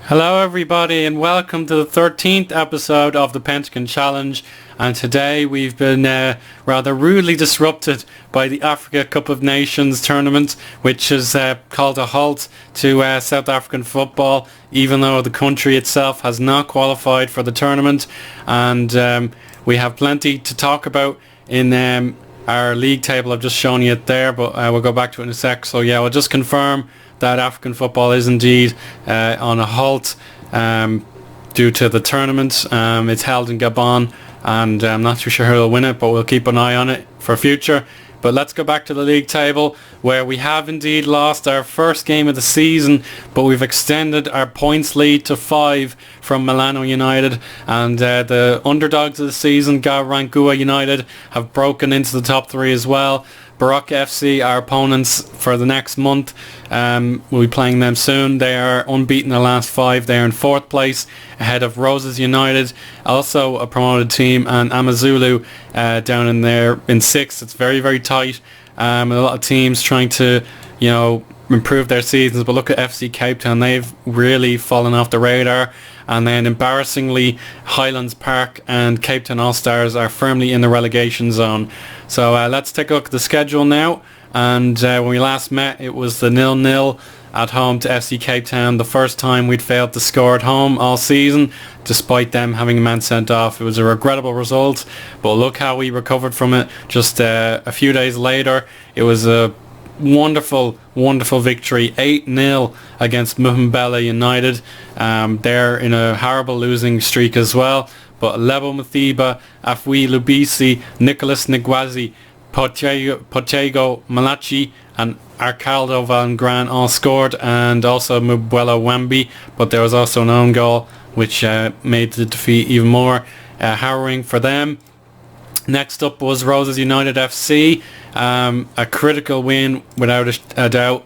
Hello everybody and welcome to the 13th episode of the Pentagon Challenge, and today we've been rather rudely disrupted by the Africa Cup of Nations tournament, which is called a halt to South African football, even though the country itself has not qualified for the tournament. And we have plenty to talk about in our league table. I've just shown you it there, but we'll go back to it in a sec. So yeah, we'll just confirm that African football is indeed on a halt due to the tournament. It's held in Gabon, and I'm not too sure who will win it, but we'll keep an eye on it for future. But let's go back to the league table, where we have indeed lost our first game of the season, but we've extended our points lead to 5 from Milano United, and the underdogs of the season, Garangua United, have broken into the top 3 as well. Baroque FC, our opponents for the next month, we'll be playing them soon. They are unbeaten the last 5. They are in 4th place, ahead of Roses United, also a promoted team, and Amazulu down in there in 6th. It's very, very tight. A lot of teams trying to, improve their seasons, but look at FC Cape Town. They've really fallen off the radar. And then embarrassingly, Highlands Park and Cape Town All-Stars are firmly in the relegation zone. So let's take a look at the schedule now. And when we last met, it was the 0-0 at home to FC Cape Town. The first time we'd failed to score at home all season, despite them having a man sent off. It was a regrettable result, but look how we recovered from it just a few days later. It was a wonderful victory, 8-0 against Muhumbela United. They're in a horrible losing streak as well, but Lebo Mathiba, Afwi Lubisi, Nicholas Nigwazi, Potego Malachi and Arcaldo Van Gran all scored, and also Mubwela Wambi, but there was also an own goal which made the defeat even more harrowing for them. Next up was Roses United FC, a critical win without a doubt.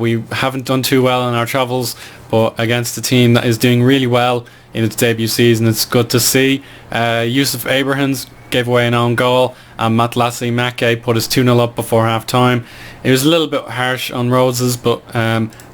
We haven't done too well on our travels, but against a team that is doing really well in its debut season, it's good to see. Yusuf Abrahams gave away an own goal, and Matlasi Make put us 2-0 up before half time. It was a little bit harsh on Roses, but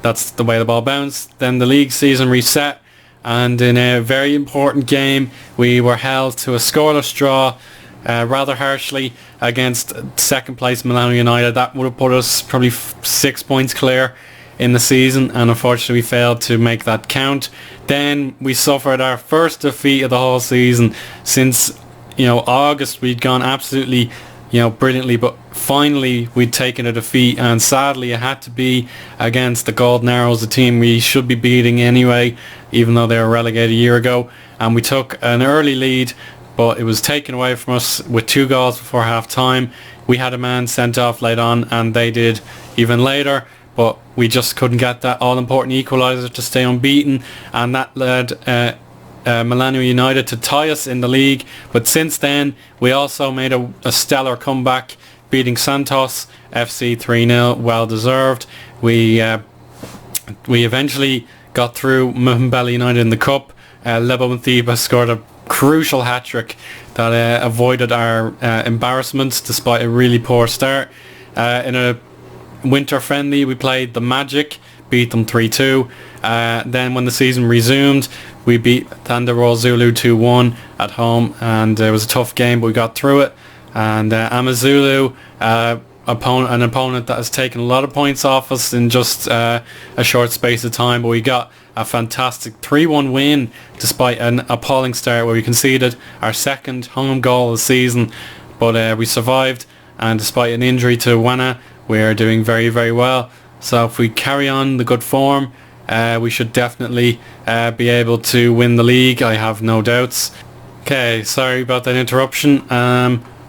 that's the way the ball bounced. Then the league season reset, and in a very important game we were held to a scoreless draw rather harshly against second place Milano United. That would have put us probably 6 points clear in the season, and unfortunately we failed to make that count. Then we suffered our first defeat of the whole season since August. We'd gone absolutely brilliantly, but finally we'd taken a defeat, and sadly it had to be against the Golden Arrows, the team we should be beating anyway, even though they were relegated a year ago. And we took an early lead, but it was taken away from us with 2 goals before half time. We had a man sent off late on, and they did even later, but we just couldn't get that all-important equaliser to stay unbeaten, and that led Milano United to tie us in the league. But since then we also made a stellar comeback, beating Santos FC 3-0, well deserved. We eventually got through Muhumbela United in the cup. Lebo Mathiba scored a crucial hat-trick that avoided our embarrassments despite a really poor start. In a winter friendly we played the Magic, beat them 3-2. Then when the season resumed, we beat Thandarol Zulu 2-1 at home, and it was a tough game, but we got through it. And Amazulu, an opponent that has taken a lot of points off us in just a short space of time, but we got a fantastic 3-1 win despite an appalling start where we conceded our second home goal of the season. But we survived, and despite an injury to Wana, we are doing very, very well. So if we carry on the good form, we should definitely be able to win the league, I have no doubts. Okay, sorry about that interruption.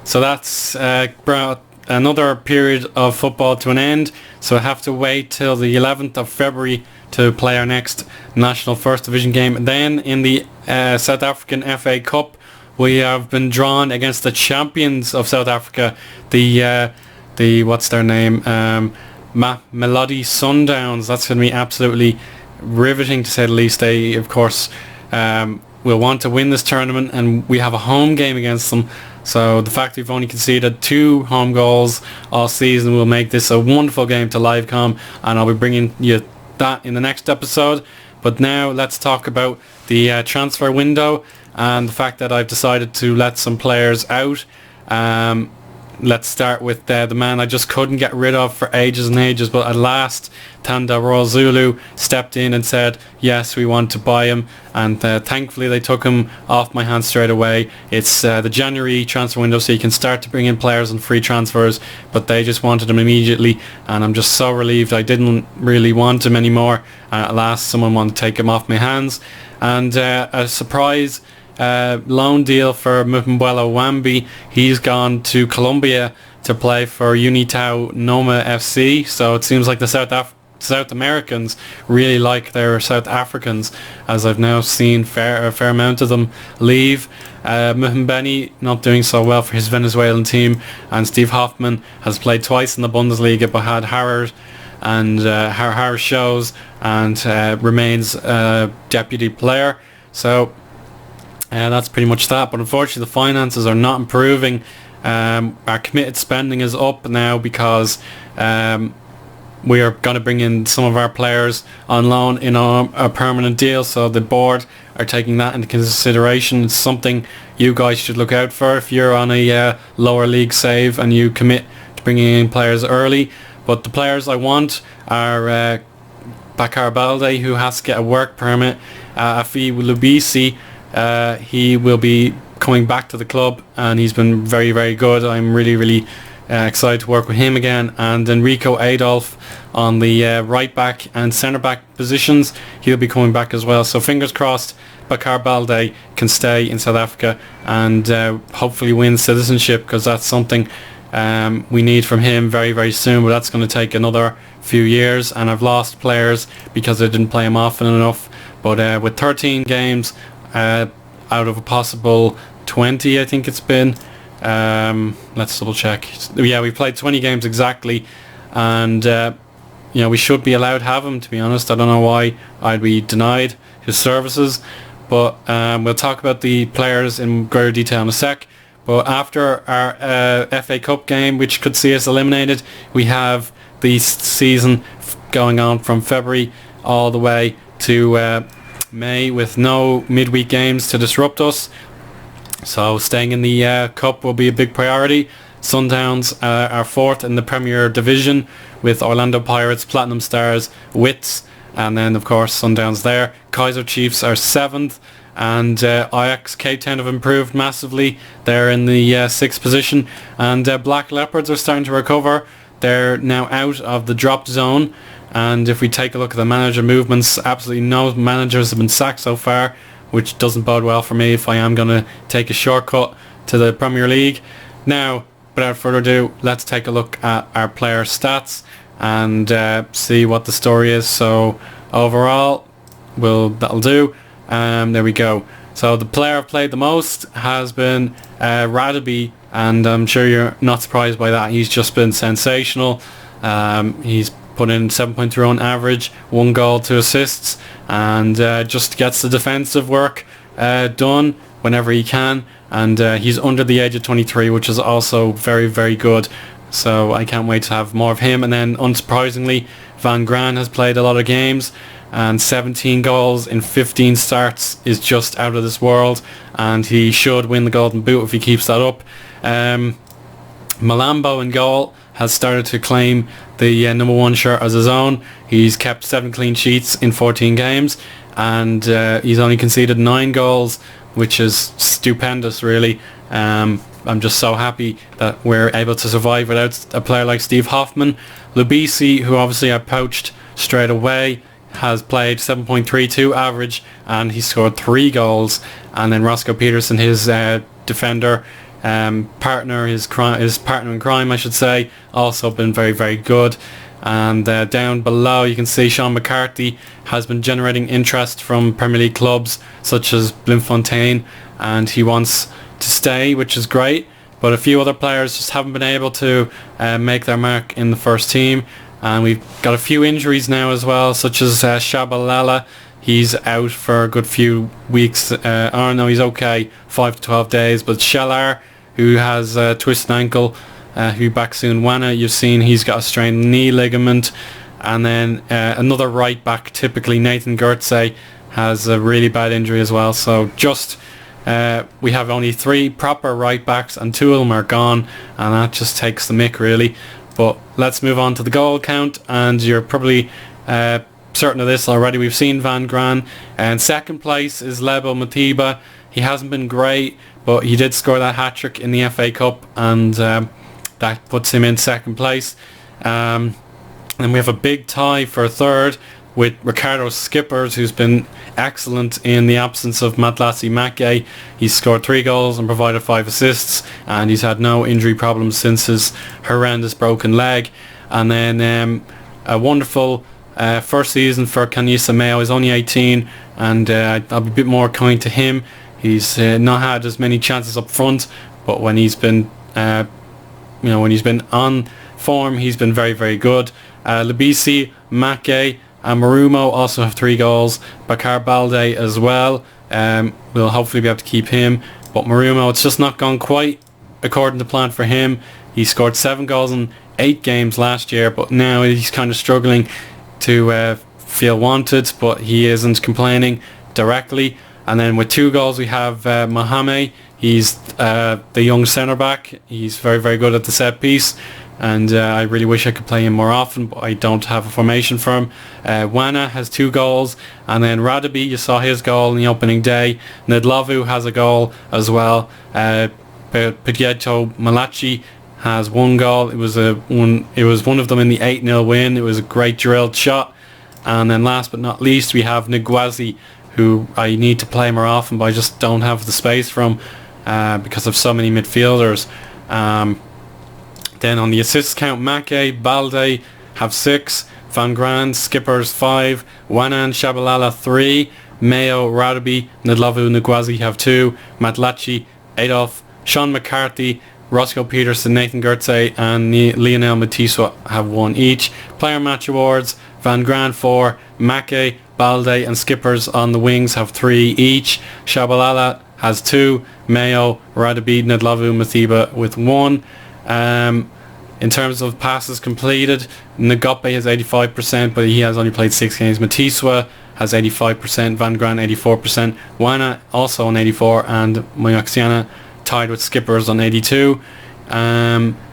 So that's brought another period of football to an end, so I have to wait till the 11th of February to play our next national first division game. Then in the South African FA Cup, we have been drawn against the champions of South Africa, the what's their name, Melody Sundowns. That's going to be absolutely riveting to say the least. They of course will want to win this tournament, and we have a home game against them. So the fact we've only conceded 2 home goals all season will make this a wonderful game to livecom, and I'll be bringing you that in the next episode. But now let's talk about the transfer window and the fact that I've decided to let some players out. Let's start with the man I just couldn't get rid of for ages and ages, but at last Tanda Royal Zulu stepped in and said, yes, we want to buy him, and thankfully they took him off my hands straight away. It's the January transfer window, so you can start to bring in players on free transfers, but they just wanted him immediately, and I'm just so relieved. I didn't really want him anymore, and at last someone wanted to take him off my hands. And a surprise loan deal for Mbuelo Wambi. He's gone to Colombia to play for Unitao Noma FC, so it seems like the South Americans really like their South Africans, as I've now seen a fair amount of them leave. Muhimbeni not doing so well for his Venezuelan team, and Steve Hoffman has played twice in the Bundesliga but had Harrod and Harrod shows and remains a deputy player. So that's pretty much that, but unfortunately the finances are not improving. Our committed spending is up now because we are going to bring in some of our players on loan in a permanent deal, so the board are taking that into consideration. It's something you guys should look out for if you're on a lower league save and you commit to bringing in players early. But the players I want are Bakar Balde, who has to get a work permit, Afi Lubisi. He will be coming back to the club, and he's been very, very good. I'm really excited to work with him again. And Enrico Adolf on the right back and centre back positions, he'll be coming back as well. So fingers crossed Bakar Balde can stay in South Africa and hopefully win citizenship, because that's something we need from him very, very soon. But that's going to take another few years, and I've lost players because I didn't play him often enough. But with 13 games out of a possible 20, I think it's been. Let's double check. Yeah, we played 20 games exactly, and we should be allowed to have him, to be honest. I don't know why I'd be denied his services, but we'll talk about the players in greater detail in a sec. But after our FA Cup game, which could see us eliminated, we have the season going on from February all the way to May, with no midweek games to disrupt us. So staying in the cup will be a big priority. Sundowns are fourth in the Premier Division, with Orlando Pirates, Platinum Stars, Wits, and then of course Sundowns there. Kaiser Chiefs are seventh, and Ajax Cape Town have improved massively. They're in the sixth position, and Black Leopards are starting to recover. They're now out of the drop zone. And if we take a look at the manager movements, absolutely no managers have been sacked so far, which doesn't bode well for me if I am going to take a shortcut to the Premier League. Now, without further ado, let's take a look at our player stats and see what the story is. So overall, that'll do. There we go. So the player I've played the most has been Radaby, and I'm sure you're not surprised by that. He's just been sensational. He's put in 7.3 on average, 1 goal, 2 assists, and just gets the defensive work done whenever he can. And he's under the age of 23, which is also very, very good. So I can't wait to have more of him. And then unsurprisingly, Van Gran has played a lot of games, and 17 goals in 15 starts is just out of this world, and he should win the Golden Boot if he keeps that up. Malambo in goal has started to claim the number 1 shirt as his own. He's kept 7 clean sheets in 14 games, and he's only conceded 9 goals, which is stupendous, really. I'm just so happy that we're able to survive without a player like Steve Hoffman. Lubisi, who obviously I poached straight away, has played 7.32 average, and he scored 3 goals. And then Roscoe Peterson, his defender, partner, his partner in crime, I should say, also been very, very good. And down below you can see Sean McCarthy has been generating interest from Premier League clubs such as Bloemfontein, and he wants to stay, which is great. But a few other players just haven't been able to make their mark in the first team, and we've got a few injuries now as well, such as Shabalala. He's out for a good few weeks. No, he's okay, 5 to 12 days. But Shellar, who has a twisted ankle, who back soon. Wana, you've seen he's got a strained knee ligament. And then another right back, typically Nathan Gertze, has a really bad injury as well. So just we have only 3 proper right backs and 2 of them are gone, and that just takes the mick really. But let's move on to the goal count, and you're probably certain of this already. We've seen Van Gran, and second place is Lebo Matiba. He hasn't been great, but he did score that hat-trick in the FA Cup, and that puts him in second place. And we have a big tie for third with Ricardo Skippers, who's been excellent in the absence of Matlatsi Make. He's scored 3 goals and provided 5 assists, and he's had no injury problems since his horrendous broken leg. And then a wonderful first season for Kanisa Mayo. He's only 18, and I'll be a bit more kind to him. He's not had as many chances up front, but when he's been when he's been on form, he's been very, very good. Labisi, Make and Marumo also have 3 goals. Bakar Balde as well. We'll hopefully be able to keep him. But Marumo, it's just not gone quite according to plan for him. He scored 7 goals in 8 games last year, but now he's kind of struggling to feel wanted, but he isn't complaining directly. And then with 2 goals we have Mohamed. He's the young centre back. He's very, very good at the set piece, and I really wish I could play him more often, but I don't have a formation for him. Wana has 2 goals, and then Radabi, you saw his goal in the opening day. Nedlavu has a goal as well. Pidieto Malachi has 1 goal. It was one of them in the 8-0 win. It was a great drilled shot. And then last but not least, we have Nguazi, who I need to play more often, but I just don't have the space for him because of so many midfielders. Then on the assists count, Make, Balde have 6, Van Gran, Skippers 5, Wanan, Shabalala 3, Mayo, Radabi, Nedlavu, Nguazi have 2, Matlachi, Adolf, Sean McCarthy, Roscoe Peterson, Nathan Gertze and Lionel Matiswa have 1 each. Player match awards, Van Gran 4, Make, Balde and Skippers on the wings have 3 each. Shabalala has 2, Mayo, Radabi, Nedlavu, Mathiba with 1. In terms of passes completed, Ngape has 85%, but he has only played 6 games. Matiswa has 85%, Van Gran 84%, Wana also on 84%, and Moyoxiana tied with Skippers on 82%.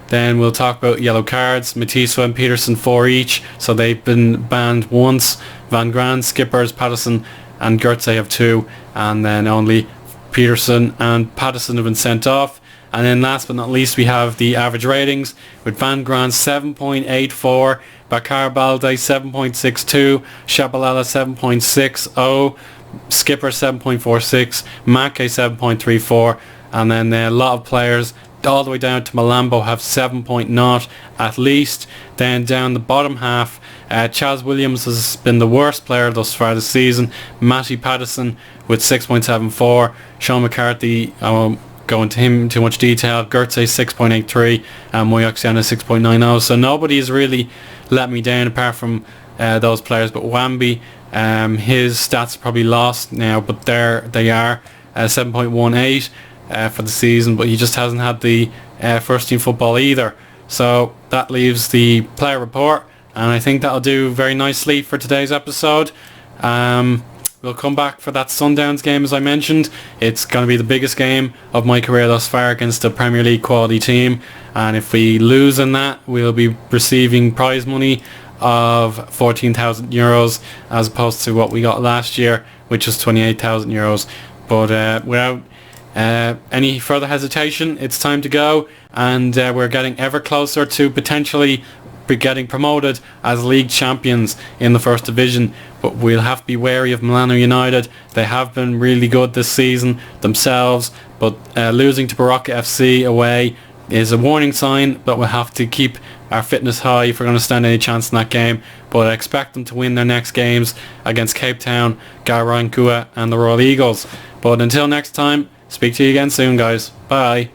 Then we'll talk about yellow cards. Matiswa and Peterson 4 each, so they've been banned once. Van Gran, Skippers, Patterson and Gertze have 2, and then only Peterson and Patterson have been sent off. And then last but not least, we have the average ratings with Van Gran 7.84, Bakar Balde 7.62, Shabalala 7.60, Skipper 7.46, Make 7.34, and then a lot of players all the way down to Malambo have 7.0 at least. Then down the bottom half, Chaz Williams has been the worst player thus far this season. Matty Patterson with 6.74, Sean McCarthy, I won't go into him in too much detail, Gertze 6.83 and Moyoxiana 6.90. So nobody has really let me down apart from those players, but Wambi, his stats are probably lost now, but there they are, 7.18 for the season, but he just hasn't had the first team football either. So that leaves the player report, and I think that'll do very nicely for today's episode. We'll come back for that Sundowns game, as I mentioned. It's going to be the biggest game of my career thus far against a Premier League quality team, and if we lose in that, we'll be receiving prize money of 14,000 euros as opposed to what we got last year, which was 28,000 euros. But without any further hesitation, it's time to go, and we're getting ever closer to potentially getting promoted as league champions in the first division. But we'll have to be wary of Milano United. They have been really good this season themselves, but losing to Barocca FC away is a warning sign, but we'll have to keep our fitness high if we're going to stand any chance in that game. But I expect them to win their next games against Cape Town, Garangua and the Royal Eagles. But until next time, speak to you again soon, guys. Bye.